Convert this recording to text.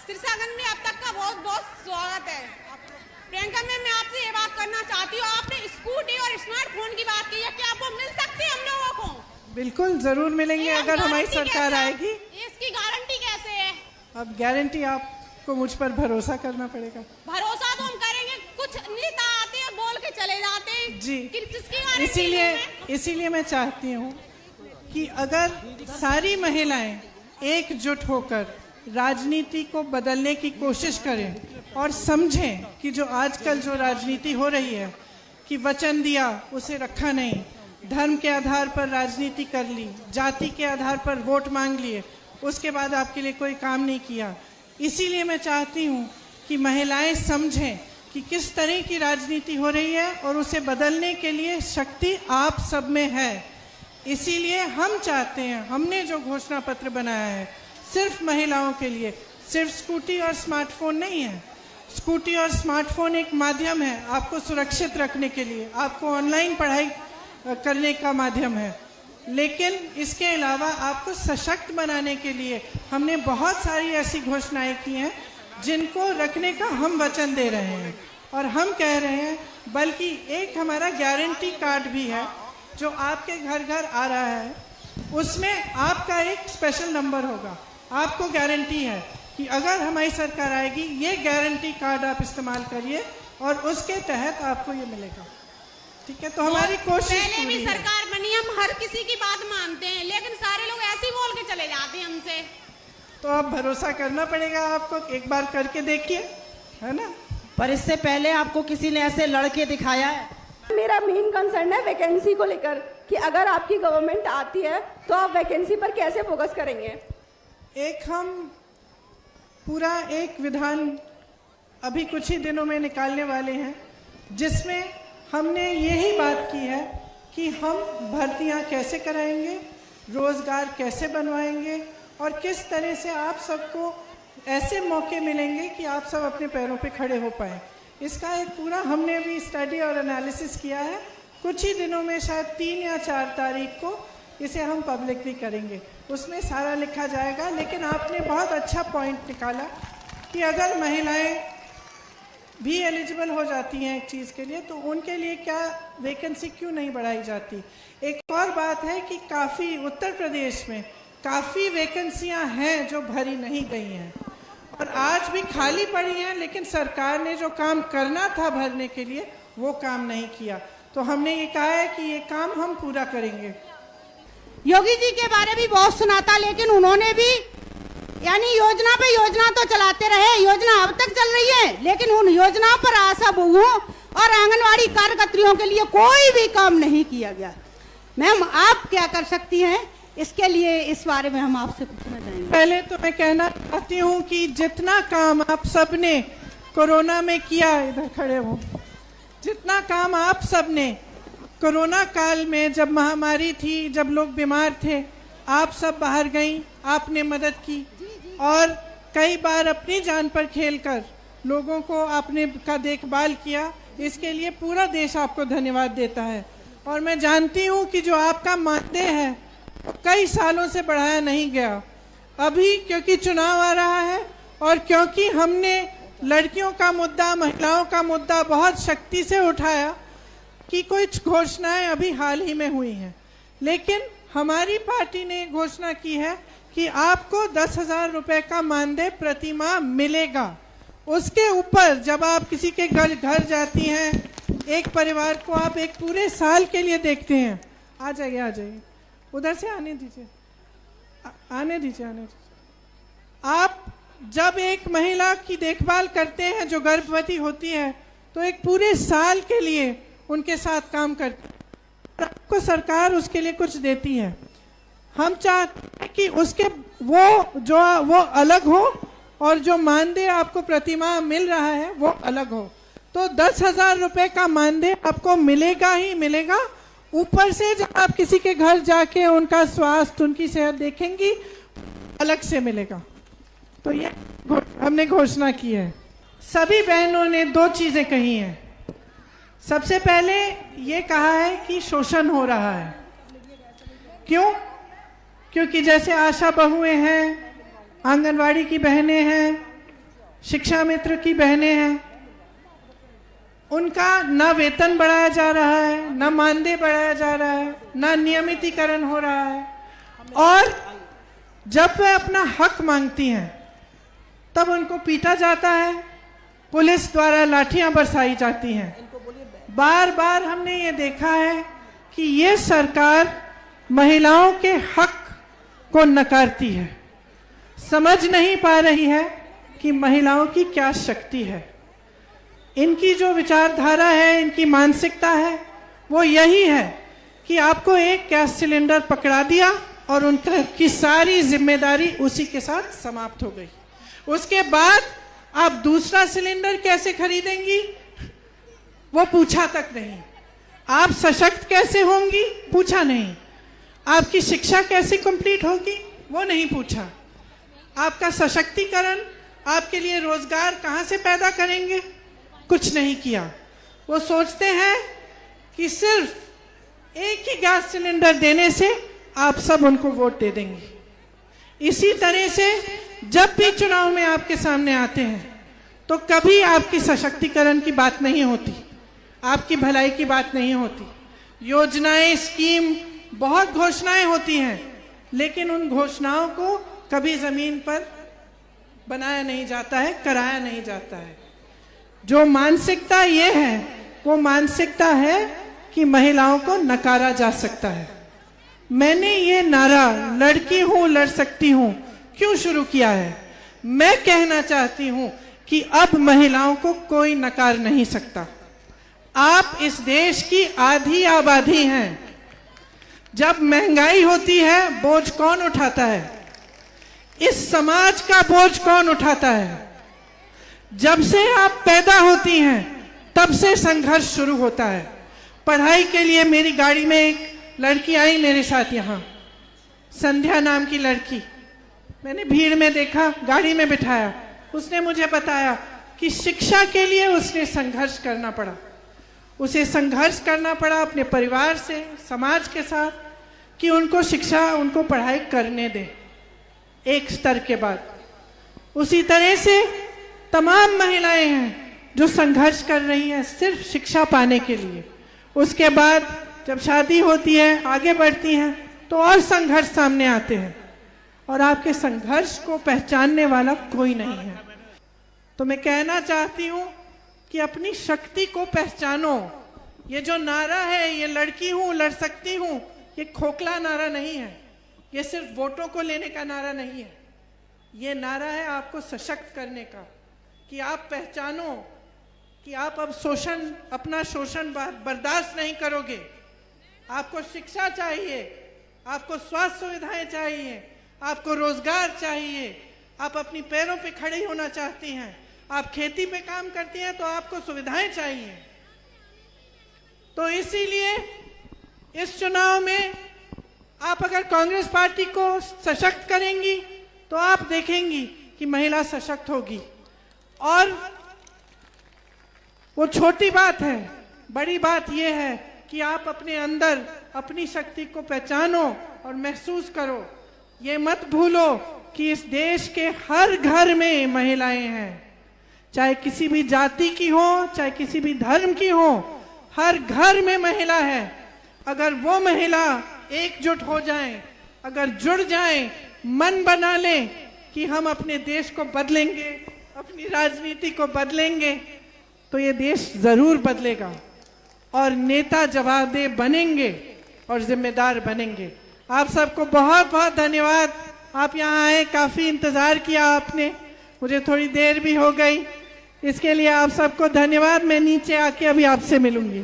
सिरसागंज में अब तक का बहुत बहुत स्वागत है। प्रियंका मैम, मैं आपसे ये बात करना चाहती हूँ, आपने स्कूटी और स्मार्टफोन की बात की है, क्या आपको मिल सकती है हम लोगों को? बिल्कुल जरूर मिलेंगे अगर हमारी सरकार आएगी। इसकी गारंटी कैसे है? अब गारंटी आपको मुझ पर भरोसा करना पड़ेगा। भरोसा तो हम करेंगे, कुछ नेता आते हैं बोल के चले जाते हैं जी, किसकी गारंटी? इसीलिए मैं चाहती हूँ कि अगर सारी महिलाएं एकजुट होकर राजनीति को बदलने की कोशिश करें और समझें कि जो आजकल जो राजनीति हो रही है कि वचन दिया उसे रखा नहीं, धर्म के आधार पर राजनीति कर ली, जाति के आधार पर वोट मांग लिए, उसके बाद आपके लिए कोई काम नहीं किया। इसीलिए मैं चाहती हूँ कि महिलाएं समझें कि किस तरह की राजनीति हो रही है और उसे बदलने के लिए शक्ति आप सब में है। इसीलिए हम चाहते हैं, हमने जो घोषणा पत्र बनाया है सिर्फ महिलाओं के लिए, सिर्फ स्कूटी और स्मार्टफोन नहीं है। स्कूटी और स्मार्टफोन एक माध्यम है आपको सुरक्षित रखने के लिए, आपको ऑनलाइन पढ़ाई करने का माध्यम है, लेकिन इसके अलावा आपको सशक्त बनाने के लिए हमने बहुत सारी ऐसी घोषणाएं की हैं जिनको रखने का हम वचन दे रहे हैं। और हम कह रहे हैं, बल्कि एक हमारा गारंटी कार्ड भी है जो आपके घर घर आ रहा है, उसमें आपका एक स्पेशल नंबर होगा। आपको गारंटी है कि अगर हमारी सरकार आएगी, ये गारंटी कार्ड आप इस्तेमाल करिए और उसके तहत आपको ये मिलेगा। ठीक है, तो हमारी कोशिश पहले भी सरकार बनी, हम हर किसी की बात मानते हैं, लेकिन सारे लोग ऐसे ही बोल के चले जाते हैं हमसे। तो अब भरोसा करना पड़ेगा आपको, एक बार करके देखिए, है ना। पर इससे पहले आपको किसी ने ऐसे लड़के दिखाया है? मेरा मेन कंसर्न है वैकेंसी को लेकर कि अगर आपकी गवर्नमेंट आती है तो आप वैकेंसी पर कैसे फोकस करेंगे? हम पूरा एक विधान अभी कुछ ही दिनों में निकालने वाले हैं जिसमें हमने यही बात की है कि हम भर्तियां कैसे कराएंगे, रोजगार कैसे बनवाएंगे और किस तरह से आप सबको ऐसे मौके मिलेंगे कि आप सब अपने पैरों पे खड़े हो पाए। इसका एक पूरा हमने भी स्टडी और एनालिसिस किया है। कुछ ही दिनों में, शायद 3 या 4 तारीख को इसे हम पब्लिक भी करेंगे, उसमें सारा लिखा जाएगा। लेकिन आपने बहुत अच्छा पॉइंट निकाला कि अगर महिलाएं भी एलिजिबल हो जाती हैं एक चीज़ के लिए, तो उनके लिए क्या वैकेंसी क्यों नहीं बढ़ाई जाती। एक और बात है कि काफ़ी उत्तर प्रदेश में काफ़ी वैकेंसियां हैं जो भरी नहीं गई हैं और आज भी खाली पड़ी हैं, लेकिन सरकार ने जो काम करना था भरने के लिए वो काम नहीं किया। तो हमने ये कहा है कि ये काम हम पूरा करेंगे। योगी जी के बारे में बहुत सुना था, लेकिन उन्होंने भी यानी योजना पे योजना तो चलाते रहे, योजना अब तक चल रही है, लेकिन उन योजनाओं पर आशा बहुओं और आंगनवाड़ी कार्यकर्तियों के लिए कोई भी काम नहीं किया गया। मैम, आप क्या कर सकती हैं इसके लिए, इस बारे में हम आपसे पूछना चाहेंगे। पहले तो मैं कहना चाहती हूँ कि जितना काम आप सबने कोरोना में किया, इधर खड़े हो, जितना काम आप सबने कोरोना काल में, जब महामारी थी, जब लोग बीमार थे, आप सब बाहर गई, आपने मदद की और कई बार अपनी जान पर खेलकर लोगों को आपने का देखभाल किया, इसके लिए पूरा देश आपको धन्यवाद देता है। और मैं जानती हूँ कि जो आपका मानदेय है कई सालों से बढ़ाया नहीं गया, अभी क्योंकि चुनाव आ रहा है और क्योंकि हमने लड़कियों का मुद्दा, महिलाओं का मुद्दा बहुत शक्ति से उठाया कि कुछ घोषणाएं अभी हाल ही में हुई हैं, लेकिन हमारी पार्टी ने घोषणा की है कि आपको 10,000 रुपए का मानदेय प्रति माह मिलेगा। उसके ऊपर जब आप किसी के घर जाती हैं, एक परिवार को आप एक पूरे साल के लिए देखते हैं। आ जाइए, उधर से आने दीजिए। आप जब एक महिला की देखभाल करते हैं जो गर्भवती होती है, तो एक पूरे साल के लिए उनके साथ काम करते हैं, आपको सरकार उसके लिए कुछ देती है। हम चाहते हैं कि उसके वो अलग हो और जो मानदेय आपको प्रतिमाह मिल रहा है वो अलग हो। तो 10,000 रुपए का मानदेय आपको मिलेगा ही मिलेगा। ऊपर से जब आप किसी के घर जाके उनका स्वास्थ्य, उनकी सेहत देखेंगी, अलग से मिलेगा। तो ये हमने घोषणा की है। सभी बहनों ने 2 चीजें कही हैं। सबसे पहले ये कहा है कि शोषण हो रहा है। क्यों? क्योंकि जैसे आशा बहुएं हैं, आंगनवाड़ी की बहनें हैं, शिक्षा मित्र की बहनें हैं, उनका ना वेतन बढ़ाया जा रहा है, ना मानदेय बढ़ाया जा रहा है, ना नियमितीकरण हो रहा है। और जब वे अपना हक मांगती हैं तब उनको पीटा जाता है, पुलिस द्वारा लाठियां बरसाई जाती हैं। बार बार हमने ये देखा है कि ये सरकार महिलाओं के हक को नकारती है, समझ नहीं पा रही है कि महिलाओं की क्या शक्ति है। इनकी जो विचारधारा है, इनकी मानसिकता है, वो यही है कि आपको एक गैस सिलेंडर पकड़ा दिया और उनकी सारी जिम्मेदारी उसी के साथ समाप्त हो गई। उसके बाद आप दूसरा सिलेंडर कैसे खरीदेंगी वो पूछा तक नहीं। आप सशक्त कैसे होंगी पूछा नहीं। आपकी शिक्षा कैसे कंप्लीट होगी वो नहीं पूछा। आपका सशक्तिकरण, आपके लिए रोजगार कहाँ से पैदा करेंगे, कुछ नहीं किया। वो सोचते हैं कि सिर्फ एक ही गैस सिलेंडर देने से आप सब उनको वोट दे देंगे। इसी तरह से जब भी चुनाव में आपके सामने आते हैं तो कभी आपकी सशक्तिकरण की बात नहीं होती, आपकी भलाई की बात नहीं होती। योजनाएं, स्कीम, बहुत घोषणाएं होती हैं, लेकिन उन घोषणाओं को कभी जमीन पर बनाया नहीं जाता है, कराया नहीं जाता है। जो मानसिकता ये है वो मानसिकता है कि महिलाओं को नकारा जा सकता है। मैंने ये नारा लड़की हूं लड़ सकती हूं क्यों शुरू किया है? मैं कहना चाहती हूं कि अब महिलाओं को कोई नकार नहीं सकता। आप इस देश की आधी आबादी हैं। जब महंगाई होती है बोझ कौन उठाता है? इस समाज का बोझ कौन उठाता है? जब से आप पैदा होती हैं तब से संघर्ष शुरू होता है। पढ़ाई के लिए मेरी गाड़ी में एक लड़की आई मेरे साथ, यहाँ संध्या नाम की लड़की। मैंने भीड़ में देखा, गाड़ी में बिठाया, उसने मुझे बताया कि शिक्षा के लिए उसने संघर्ष करना पड़ा। उसे संघर्ष करना पड़ा अपने परिवार से, समाज के साथ, कि उनको शिक्षा, उनको पढ़ाई करने दें एक स्तर के बाद। उसी तरह से तमाम महिलाएं हैं जो संघर्ष कर रही हैं सिर्फ शिक्षा पाने के लिए। उसके बाद जब शादी होती है, आगे बढ़ती हैं, तो और संघर्ष सामने आते हैं और आपके संघर्ष को पहचानने वाला कोई नहीं है। तो मैं कहना चाहती हूँ कि अपनी शक्ति को पहचानो। ये जो नारा है, ये लड़की हूँ लड़ सकती हूँ, ये खोखला नारा नहीं है। ये सिर्फ वोटों को लेने का नारा नहीं है। ये नारा है आपको सशक्त करने का, कि आप पहचानो कि आप अब अपना शोषण बर्दाश्त नहीं करोगे। आपको शिक्षा चाहिए, आपको स्वास्थ्य सुविधाएं चाहिए, आपको रोजगार चाहिए, आप अपनी पैरों पे खड़ी होना चाहती हैं, आप खेती पे काम करती हैं तो आपको सुविधाएं चाहिए। तो इसीलिए इस चुनाव में आप अगर कांग्रेस पार्टी को सशक्त करेंगी तो आप देखेंगी कि महिला सशक्त होगी। और वो छोटी बात है, बड़ी बात यह है कि आप अपने अंदर अपनी शक्ति को पहचानो और महसूस करो। ये मत भूलो कि इस देश के हर घर में महिलाएं हैं, चाहे किसी भी जाति की हो, चाहे किसी भी धर्म की हो, हर घर में महिला है। अगर वो महिला एकजुट हो जाएं, अगर जुड़ जाएं, मन बना लें कि हम अपने देश को बदलेंगे, अपनी राजनीति को बदलेंगे, तो ये देश जरूर बदलेगा और नेता जवाबदेह बनेंगे और जिम्मेदार बनेंगे। आप सबको बहुत बहुत धन्यवाद। आप यहाँ आए, काफी इंतजार किया आपने, मुझे थोड़ी देर भी हो गई, इसके लिए आप सबको धन्यवाद। मैं नीचे आके अभी आपसे मिलूंगी।